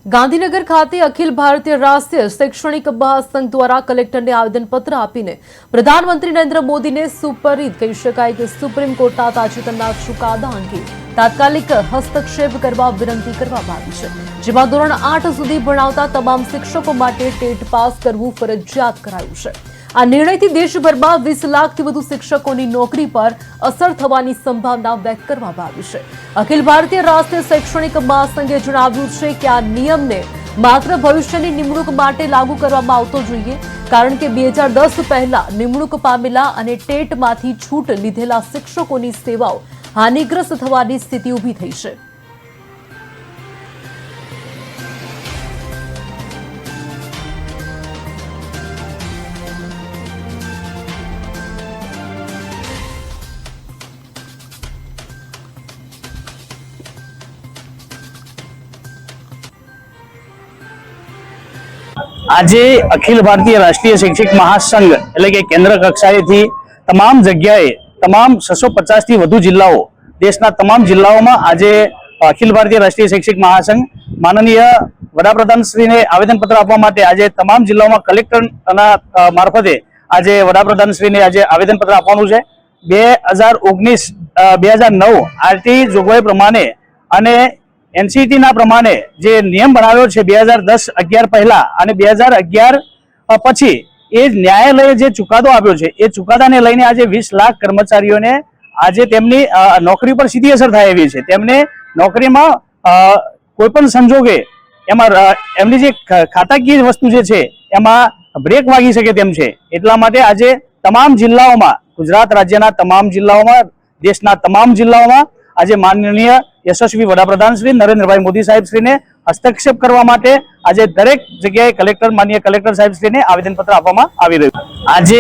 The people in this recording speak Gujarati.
ગાંધીનગર ખાતે અખિલ ભારતીય રાષ્ટ્રીય શૈક્ષણિક મહાસંઘ દ્વારા કલેક્ટરને આવેદનપત્ર આપીને પ્રધાનમંત્રી નરેન્દ્ર મોદીને સુપરિત કહી શકાય કે સુપ્રીમ કોર્ટના તાજેતરના ચુકાદા અંગે તાત્કાલિક હસ્તક્ષેપ કરવા વિનંતી કરવામાં આવી છે, જેમાં ધોરણ 8 સુધી ભણાવતા તમામ શિક્ષકો માટે ટેટ પાસ કરવું ફરજિયાત કરાયું છે। આ નિર્ણયથી દેશભરમાં 20 લાખથી વધુ શિક્ષકોની નોકરી પર અસર થવાની સંભાવના વ્યક્ત કરવામાં આવી છે। અખિલ ભારતીય રાષ્ટ્રીય શૈક્ષણિક મહાસંઘે જણાવ્યું છે કે આ નિયમને માત્ર ભવિષ્યની નિમણૂક માટે લાગુ કરવામાં આવતો જોઈએ, કારણ કે 2010 પહેલા નિમણૂક પામેલા અને ટેટમાંથી છૂટ લીધેલા શિક્ષકોની સેવાઓ હાનિગ્રસ્ત થવાની સ્થિતિ ઊભી થઈ છે। આજે અખિલ ભારતીय राष्ट्रीय शैक्षिक महासंघ એટલે કે કેન્દ્ર કક્ષાએથી તમામ જગ્યાએ તમામ 650 થી વધુ જિલ્લાઓ દેશના તમામ જિલ્લાઓમાં આજે અખિલ ભારતીય રાષ્ટ્રીય શૈક્ષિક મહાસંઘ માનનીય વડાપ્રધાનશ્રીને આવેદનપત્ર આપવા માટે આજે તમામ જિલ્લાઓમાં કલેક્ટરના મારફતે આજે વડાપ્રધાનશ્રીને આજે આવેદનપત્ર આપવાનું છે। 2009 આરટી જોગવાઈ પ્રમાણે અને एनसीटी ना प्रमाणे जे नियम बनाव्यो छे 2010-11 पहला अने 2011 पछी ए न्यायालये जे चुकादो आप्यो छे ए चुकादाने लईने आज 20 लाख कर्मचारीओने आज तेमनी नौकरी पर सीधी असर थाय एवी छे। तेमने नौकरीमां कोईपण संजोगे एमां एमनी जे खाताकीय वस्तु जे छे एमां ब्रेक वागी शके तेम छे। एटला माटे आज तमाम जिल्लाओमां गुजरात राज्यना तमाम जिल्लाओमां देशना तमाम जिल्लाओमां आज माननीय यशस्वी वडाप्रधान श्री नरेन्द्रभाई मोदी साहेब श्री ने हस्तक्षेप करवा माटे आज दरेक जग्याए कलेक्टर माननीय कलेक्टर साहेब श्री ने आवेदनपत्र आपवामां आवी रह्युं छे। आज